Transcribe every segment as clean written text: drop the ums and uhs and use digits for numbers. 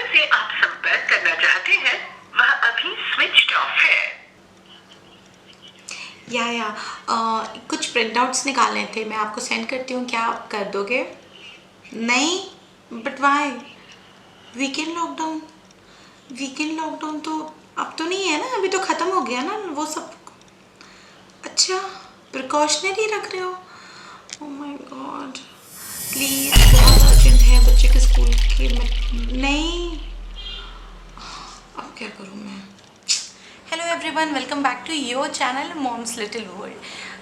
Number से आप संपर्क करना चाहते हैं वह अभी स्विच्ड ऑफ है। कुछ प्रिंट आउट्स निकालने थे, मैं आपको सेंड करती हूँ, क्या आप कर दोगे? नहीं, बट वाई? वीकेंड लॉकडाउन तो अब तो नहीं है ना, अभी तो ख़त्म हो गया ना वो सब। अच्छा, प्रिकॉशनरी रख रहे हो? ओह माय गॉड, प्लीज़, बहुत अर्जेंट है बच्चे के स्कूल के। नहीं, अब क्या करूँ मैं? Hello everyone, welcome back to your channel Mom's Little World.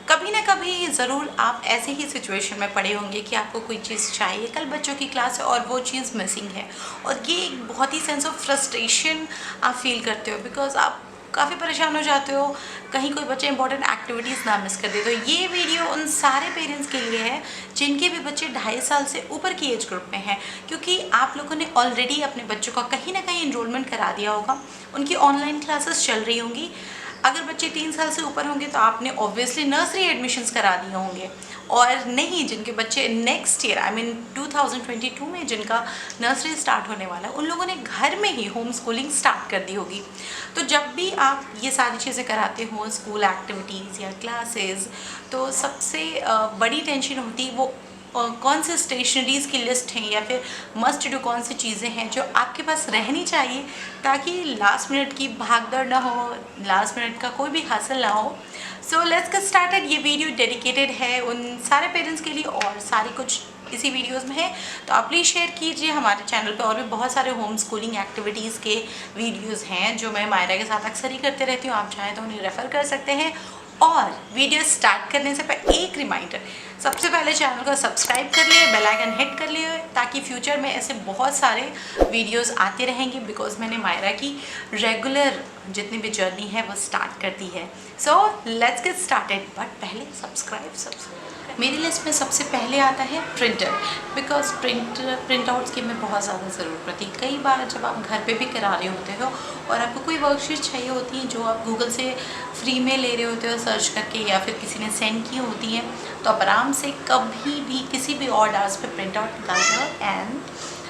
कभी ना कभी ज़रूर आप ऐसे ही सिचुएशन में पड़े होंगे कि आपको कोई चीज़ चाहिए, कल बच्चों की क्लास है और वो चीज़ मिसिंग है, और ये एक बहुत ही सेंस ऑफ फ्रस्ट्रेशन आप फील करते हो, बिकॉज आप काफ़ी परेशान हो जाते हो कहीं कोई बच्चे इंपॉर्टेंट एक्टिविटीज़ ना मिस कर दे। तो ये वीडियो उन सारे पेरेंट्स के लिए है जिनके भी बच्चे 2.5 साल से ऊपर की एज ग्रुप में हैं, क्योंकि आप लोगों ने ऑलरेडी अपने बच्चों का कहीं ना कहीं इनरोलमेंट करा दिया होगा, उनकी ऑनलाइन क्लासेस चल रही होंगी। अगर बच्चे 3 साल से ऊपर होंगे तो आपने ऑब्वियसली नर्सरी एडमिशन्स करा दिए होंगे, और नहीं, जिनके बच्चे नेक्स्ट ईयर आई मीन 2022 में जिनका नर्सरी स्टार्ट होने वाला है, उन लोगों ने घर में ही होम स्कूलिंग स्टार्ट कर दी होगी। तो जब भी आप ये सारी चीज़ें कराते हो, स्कूल एक्टिविटीज़ या क्लासेस, तो सबसे बड़ी टेंशन होती है वो कौन से स्टेशनरीज़ की लिस्ट हैं या फिर मस्ट डू कौन सी चीज़ें हैं जो आपके पास रहनी चाहिए, ताकि लास्ट मिनट की भागदौड़ ना हो, लास्ट मिनट का कोई भी हासिल ना हो। So let's get started. ये वीडियो डेडिकेटेड है उन सारे पेरेंट्स के लिए, और सारी कुछ इसी वीडियोस में है, तो आप प्लीज़ शेयर कीजिए। हमारे चैनल पे और भी बहुत सारे होम स्कूलिंग एक्टिविटीज़ के वीडियोस हैं जो मैं मायरा के साथ अक्सर ही करते रहती हूँ, आप चाहें तो उन्हें रेफ़र कर सकते हैं। और वीडियो स्टार्ट करने से पहले एक रिमाइंडर, सबसे पहले चैनल को सब्सक्राइब कर लिए, बेल आइकन हिट कर लिए, ताकि फ्यूचर में ऐसे बहुत सारे वीडियोस आते रहेंगे, बिकॉज मैंने मायरा की रेगुलर जितनी भी जर्नी है वो स्टार्ट कर दी है। So let's get started, but पहले सब्सक्राइब। मेरी लिस्ट में सबसे पहले आता है प्रिंटर, बिकॉज प्रिंट आउट्स की हमें बहुत ज़्यादा ज़रूरत पड़ती है। कई बार जब आप घर पे भी करा रहे होते हो और आपको कोई वर्कशीट चाहिए होती है जो आप गूगल से फ्री में ले रहे होते हो सर्च करके, या फिर किसी ने सेंड की होती है, तो आप आराम से कभी भी किसी भी और डार्स पे प्रिंट आउट निकालते हो एंड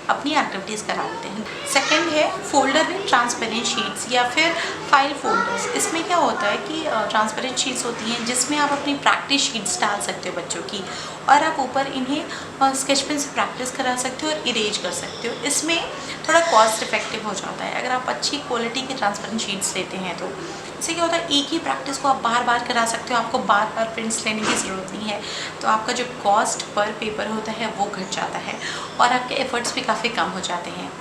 अपनी एक्टिविटीज़ करा लेते हैं। सेकंड है फोल्डर में ट्रांसपेरेंट शीट्स या फिर फाइल फोल्डर्स। इसमें क्या होता है कि ट्रांसपेरेंट शीट्स होती हैं जिसमें आप अपनी प्रैक्टिस शीट्स डाल सकते हो बच्चों की, और आप ऊपर इन्हें स्केच पेन से प्रैक्टिस करा सकते हो और इरेज कर सकते हो। इसमें थोड़ा कॉस्ट इफेक्टिव हो जाता है अगर आप अच्छी क्वालिटी की ट्रांसपेरेंट शीट्स लेते हैं। तो इससे क्या होता है, एक ही प्रैक्टिस को आप बार बार करा सकते हो, आपको बार बार प्रिंट्स लेने की ज़रूरत नहीं है, तो आपका जो कॉस्ट पर पेपर होता है वो घट जाता है और आपके एफर्ट्स भी काफ़ी कम हो जाते हैं।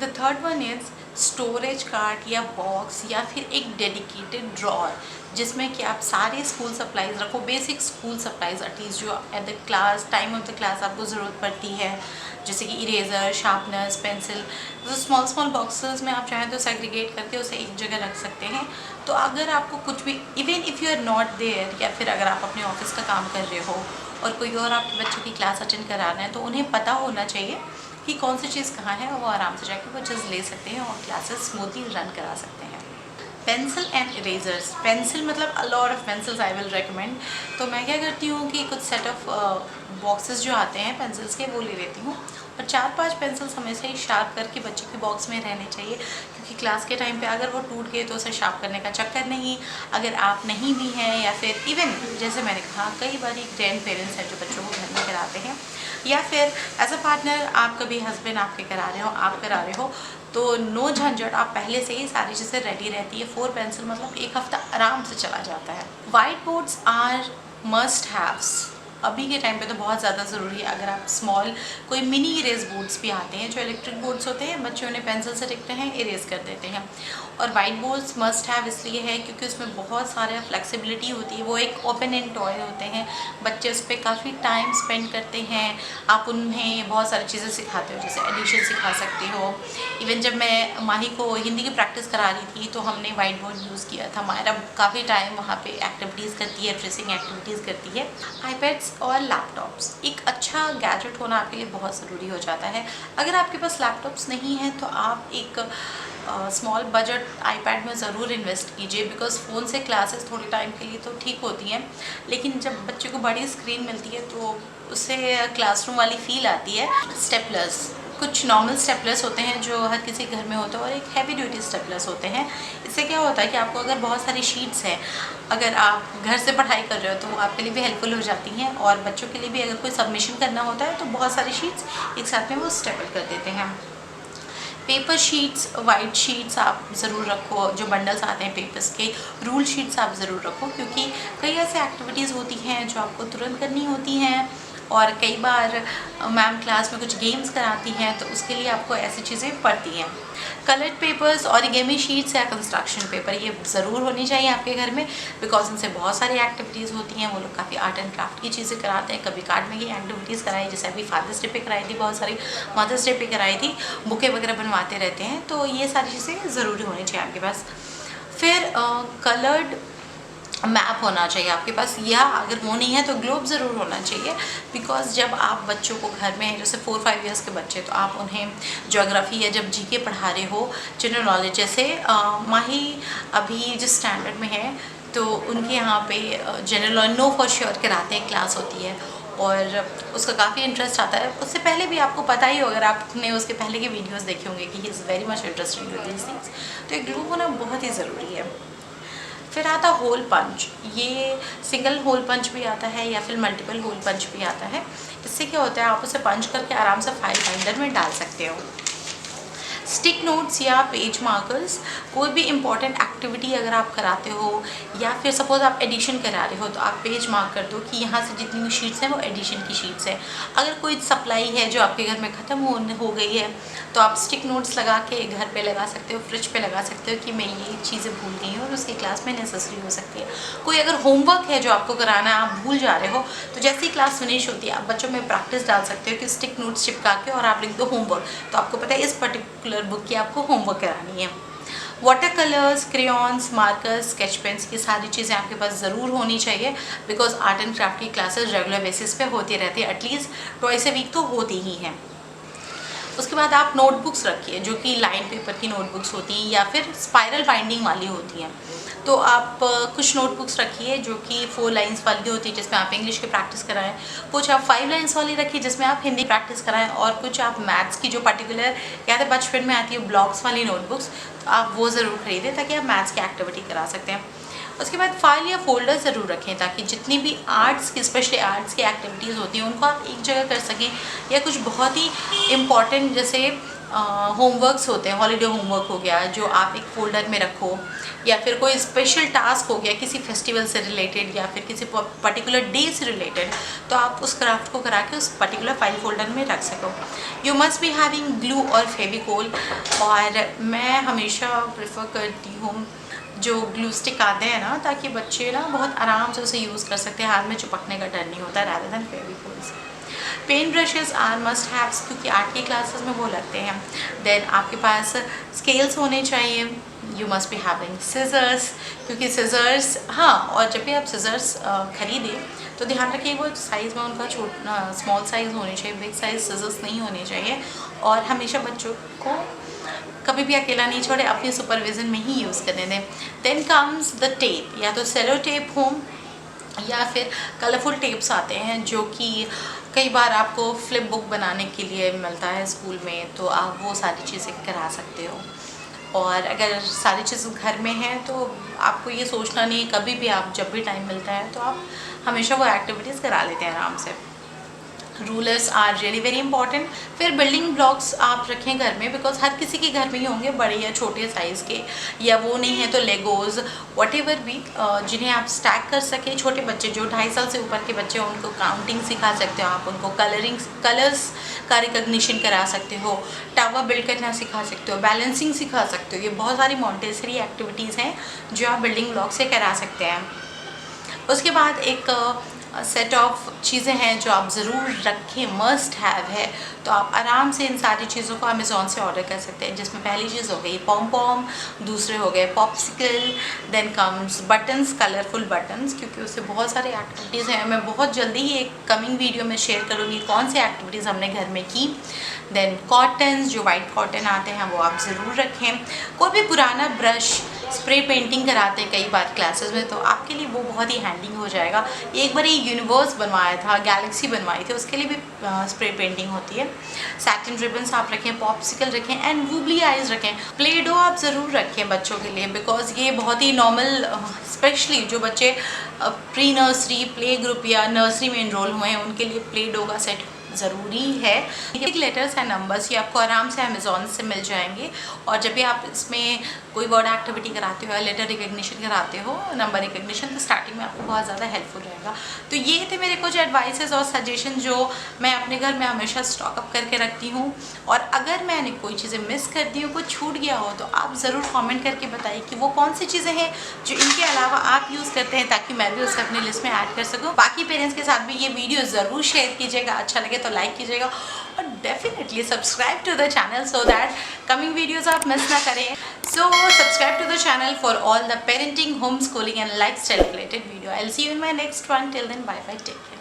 The third one is storage cart या बॉक्स या फिर एक डेडिकेटेड ड्रॉर, जिसमें कि आप सारे स्कूल सप्लाइज रखो, बेसिक स्कूल सप्लाइज एटलीस्ट जो at the class time of the class आपको ज़रूरत पड़ती है, जैसे कि इरेज़र, शार्पनर्स, पेंसिल। तो स्मॉल बॉक्सेस में आप चाहें तो सेग्रीगेट करके उसे एक जगह रख सकते हैं। तो अगर आपको कुछ भी, even if you are not there, या फिर अगर आप अपने ऑफिस का काम कर रहे हो और कोई और आपके बच्चों की क्लास अटेंड कराना है, तो उन्हें पता होना चाहिए कि कौन सी चीज़ कहाँ है, और वो आराम से जाके वो चीज़ ले सकते हैं और क्लासेस स्मूथली रन करा सकते हैं। Pencil and erasers. पेंसिल मतलब a lot of pencils I will recommend. तो मैं क्या करती हूँ कि कुछ सेट ऑफ बॉक्सेस जो आते हैं पेंसिल्स के वो ले लेती हूँ, और 4-5 पेंसिल्स हमेशा ही शार्प करके बच्चे के बॉक्स में रहने चाहिए, क्योंकि क्लास के टाइम पे अगर वो टूट गए तो उसे शार्प करने का चक्कर नहीं। अगर आप नहीं भी हैं, या फिर इवन जैसे मैंने कहा कई बार ग्रैंड पेरेंट्स हैं जो बच्चों को घर में कराते हैं, या फिर एज अ पार्टनर आप कभी हस्बैंड आपके करा रहे हो, आप करा रहे हो, तो नो झंझट, आप पहले से ही सारी चीज़ें रेडी रहती है। 4 पेंसिल मतलब एक हफ्ता आराम से चला जाता है। Whiteboards are must haves. अभी के टाइम पे तो बहुत ज़्यादा ज़रूरी है। अगर आप स्मॉल कोई मिनी इरेज बोर्ड्स भी आते हैं जो इलेक्ट्रिक बोर्ड्स होते हैं, बच्चे उन्हें पेंसिल से लिखते हैं, इरेज कर देते हैं। और वाइट बोर्ड्स मस्ट हैव इसलिए है क्योंकि उसमें बहुत सारे फ्लेक्सिबिलिटी होती है, वो एक ओपन एंड टॉय होते हैं, बच्चे उस पर काफ़ी टाइम स्पेंड करते हैं। आप उन्हें बहुत सारी चीज़ें सिखाते हो, जैसे एडिशन सिखा सकते हो। इवन जब मैं माही को हिंदी की प्रैक्टिस करा रही थी तो हमने वाइट बोर्ड यूज़ किया था। मायरा काफ़ी टाइम वहाँ पे एक्टिविटीज़ करती है, ट्रेसिंग एक्टिविटीज़ करती है। आईपैड्स और लैपटॉप्स, एक अच्छा गैजेट होना आपके लिए बहुत ज़रूरी हो जाता है। अगर आपके पास लैपटॉप्स नहीं हैं तो आप एक स्मॉल बजट आईपैड में ज़रूर इन्वेस्ट कीजिए, बिकॉज फ़ोन से क्लासेस थोड़े टाइम के लिए तो ठीक होती हैं, लेकिन जब बच्चे को बड़ी स्क्रीन मिलती है तो उससे क्लासरूम वाली फील आती है। स्टेपलर्स, कुछ नॉर्मल स्टेपलर्स होते हैं जो हर किसी घर में होते हैं और एक हैवी ड्यूटी स्टेपलर्स होते हैं। इससे क्या होता है कि आपको अगर बहुत सारी शीट्स हैं, अगर आप घर से पढ़ाई कर रहे हो तो वो आपके लिए भी हेल्पफुल हो जाती हैं, और बच्चों के लिए भी अगर कोई सबमिशन करना होता है तो बहुत सारी शीट्स एक साथ में वो स्टेपल कर देते हैं। पेपर शीट्स, वाइट शीट्स आप ज़रूर रखो, जो बंडल्स आते हैं पेपर्स के, रूल शीट्स आप ज़रूर रखो, क्योंकि कई ऐसे एक्टिविटीज़ होती हैं जो आपको तुरंत करनी होती हैं, और कई बार मैम क्लास में कुछ गेम्स कराती हैं तो उसके लिए आपको ऐसी चीज़ें पड़ती हैं। कलर्ड पेपर्स, ऑरिगेमी शीट्स या कंस्ट्रक्शन पेपर ये ज़रूर होनी चाहिए आपके घर में, बिकॉज इनसे बहुत सारी एक्टिविटीज़ होती हैं। वो लोग काफ़ी आर्ट एंड क्राफ्ट की चीज़ें कराते हैं, कभी कार्ड में की एक्टिविटीज़ कराई, जैसे अभी फादर्स डे पे कराई थी, बहुत सारी मदर्स डे पे कराई थी, बुके वगैरह बनवाते रहते हैं, तो ये सारी चीज़ें ज़रूरी होनी चाहिए आपके पास। फिर कलर्ड मैप होना चाहिए आपके पास, या अगर वो नहीं है तो ग्लोब ज़रूर होना चाहिए, बिकॉज जब आप बच्चों को घर में, जैसे 4-5 ईयर्स के बच्चे, तो आप उन्हें ज्योग्राफी या जब जीके पढ़ा रहे हो, जनरल नॉलेज, जैसे माही अभी जिस स्टैंडर्ड में है तो उनके यहाँ पे general knowledge no for sure कराते हैं, क्लास होती है और उसका काफ़ी इंटरेस्ट आता है। उससे पहले भी आपको पता ही हो, अगर आपने उसके पहले के वीडियोस देखे होंगे, कि he is very much interested with these things, तो एक ग्लोब होना बहुत ही ज़रूरी है। फिर आता होल पंच, ये सिंगल होल पंच भी आता है या फिर मल्टीपल होल पंच भी आता है। इससे क्या होता है, आप उसे पंच करके आराम से फाइल बाइंडर में डाल सकते हो। स्टिक नोट्स या पेज मार्कर्स, कोई भी इम्पॉर्टेंट एक्टिविटी अगर आप कराते हो या फिर सपोज आप एडिशन करा रहे हो तो आप पेज मार्क कर दो कि यहाँ से जितनी भी शीट्स हैं वो एडिशन की शीट्स हैं। अगर कोई सप्लाई है जो आपके घर में ख़त्म हो गई है तो आप स्टिक नोट्स लगा के घर पे लगा सकते हो, फ्रिज पे लगा सकते हो कि मैं ये चीज़ें भूल गई हूँ और उसकी क्लास में नेसेसरी हो सकती है। कोई अगर होमवर्क है जो आपको कराना है, आप भूल जा रहे हो, तो जैसे ही क्लास फिनिश होती है आप बच्चों में प्रैक्टिस डाल सकते हो कि स्टिक नोट्स चिपका के और आप लिख दो होमवर्क, तो आपको पता है इस पर्टिकुलर बुक की आपको होमवर्क करानी है। Water colours, crayons, markers, sketch pens, ये सारी चीज़ें आपके पास ज़रूर होनी चाहिए, बिकॉज आर्ट एंड क्राफ्ट की क्लासेस रेगुलर बेसिस पे होती रहती है, एटलीस्ट ट्वाइस अ वीक तो होती ही हैं। उसके बाद आप नोटबुक्स रखिए जो कि लाइन पेपर की नोटबुक्स होती हैं या फिर स्पाइरल बाइंडिंग वाली होती हैं। तो आप कुछ नोटबुक्स रखिए जो कि 4 लाइन्स वाली होती है जिसमें आप इंग्लिश की प्रैक्टिस कराएं, कुछ आप 5 लाइन्स वाली रखिए जिसमें आप हिंदी प्रैक्टिस कराएं, और कुछ आप मैथ्स की जो पर्टिकुलर या तो बचपन में आती है ब्लॉक्स वाली नोटबुक्स, तो आप वो ज़रूर खरीदें ताकि आप मैथ्स की एक्टिविटी करा सकते हैं। उसके बाद फाइल या फोल्डर ज़रूर रखें ताकि जितनी भी आर्ट्स की, स्पेशली आर्ट्स की एक्टिविटीज़ होती हैं उनको आप एक जगह कर सकें, या कुछ बहुत ही इम्पॉर्टेंट जैसे होमवर्क्स होते हैं, हॉलीडे होमवर्क हो गया जो आप एक फ़ोल्डर में रखो, या फिर कोई स्पेशल टास्क हो गया किसी फेस्टिवल से रिलेटेड या फिर किसी पर्टिकुलर डे से रिलेटेड, तो आप उस क्राफ्ट को करा के उस पर्टिकुलर फाइल फोल्डर में रख सको। You must be having glue और फेविकोल, और मैं हमेशा प्रेफर करती हूँ जो ग्लू स्टिक आते हैं ना, ताकि बच्चे ना बहुत आराम से उसे यूज़ कर सकते हैं, हाथ में चिपकने का डर नहीं होता rather than Fevicols. Pen brushes are must haves, क्योंकि आर्ट की क्लासेस में वो लगते हैं। देन आपके पास स्केल्स होने चाहिए, you must be having scissors, क्योंकि सिजर्स, हाँ, और जब भी आप सिजर्स खरीदें तो ध्यान रखिए वो साइज़ में उनका स्मॉल साइज़ होने चाहिए, बिग साइज़ सिजर्स नहीं होने चाहिए, और हमेशा बच्चों को कभी भी अकेला नहीं छोड़े, अपनी सुपरविज़न में ही यूज़ करने दें। देन कम्स द टेप, या तो सेलो टेप हो या फिर कलरफुल टेप्स आते हैं जो कि कई बार आपको फ्लिप बुक बनाने के लिए मिलता है स्कूल में, तो आप वो सारी चीज़ें करा सकते हो। और अगर सारी चीज़ घर में है तो आपको ये सोचना नहीं है, कभी भी आप जब भी टाइम मिलता है तो आप हमेशा वो एक्टिविटीज़ करा लेते हैं आराम से। Rulers are really very important. फिर बिल्डिंग ब्लॉक्स आप रखें घर में, बिकॉज हर किसी के घर में ही होंगे बड़े या छोटे साइज़ के, या वो नहीं है तो लेगोज वट एवर भी, जिन्हें आप स्टैक कर सकें। छोटे बच्चे जो 2.5 साल से ऊपर के बच्चे हैं उनको काउंटिंग सिखा सकते हो आप, उनको कलर्स का रिकग्निशन करा सकते हो, टावर बिल्ड करना सिखा सकते हो, बैलेंसिंग सिखा सकते हो। ये बहुत सारी मॉन्टेसरी एक्टिविटीज़ हैं जो आप बिल्डिंग ब्लॉक से करा सकते हैं। उसके बाद एक सेट ऑफ चीज़ें हैं जो आप ज़रूर रखें, मस्ट हैव है, तो आप आराम से इन सारी चीज़ों को अमेज़ॉन से ऑर्डर कर सकते हैं, जिसमें पहली चीज़ हो गई पॉम पॉम, दूसरे हो गए popsicle, then comes buttons, colourful buttons, क्योंकि उससे बहुत सारी एक्टिविटीज़ हैं। मैं बहुत जल्दी ही एक कमिंग वीडियो में शेयर करूँगी कौन सी एक्टिविटीज़ हमने घर में की। देन कॉटन्स, जो वाइट कॉटन आते हैं वो आप ज़रूर रखें। कोई भी पुराना ब्रश, स्प्रे पेंटिंग कराते हैं कई बार क्लासेस में, तो आपके लिए वो बहुत ही हैंडी हो जाएगा। एक बार ये यूनिवर्स बनवाया था, गैलेक्सी बनवाई थी, उसके लिए भी स्प्रे पेंटिंग होती है। सैटिन रिबन्स आप रखें, पॉप्सिकल रखें एंड वूबली आइज रखें। प्ले डो आप ज़रूर रखें बच्चों के लिए, बिकॉज ये बहुत ही नॉर्मल, स्पेशली जो बच्चे प्री नर्सरी, प्ले ग्रुप या नर्सरी में इनरोल हुए हैं उनके लिए प्ले डो का सेट ज़रूरी है। लेटर्स एंड नंबर्स ये आपको आराम से अमेज़ॉन से मिल जाएंगे, और जब भी आप इसमें कोई वर्ड एक्टिविटी कराते हो या लेटर रिकग्निशन कराते हो, नंबर रिकग्निशन, तो स्टार्टिंग में आपको बहुत ज़्यादा हेल्पफुल रहेगा। तो ये थे मेरे कुछ एडवाइसेस और सजेशन जो मैं अपने घर में हमेशा स्टॉक अप करके रखती हूँ। और अगर मैंने कोई चीज़ें मिस कर दी हो, कुछ छूट गया हो, तो आप ज़रूर कॉमेंट करके बताइए कि वो कौन सी चीज़ें हैं जो इनके अलावा आप यूज़ करते हैं, ताकि मैं भी उसे अपनी लिस्ट में ऐड कर सकूँ। बाकी पेरेंट्स के साथ भी ये वीडियो ज़रूर शेयर कीजिएगा, अच्छा लगे तो लाइक कीजिएगा, और definitely subscribe to the channel so that coming videos आप मिस ना करें। So subscribe to the channel for all the parenting, homeschooling and lifestyle related video. I'll see you in my next one. Till then, bye bye, take care.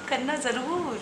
करना ज़रूर।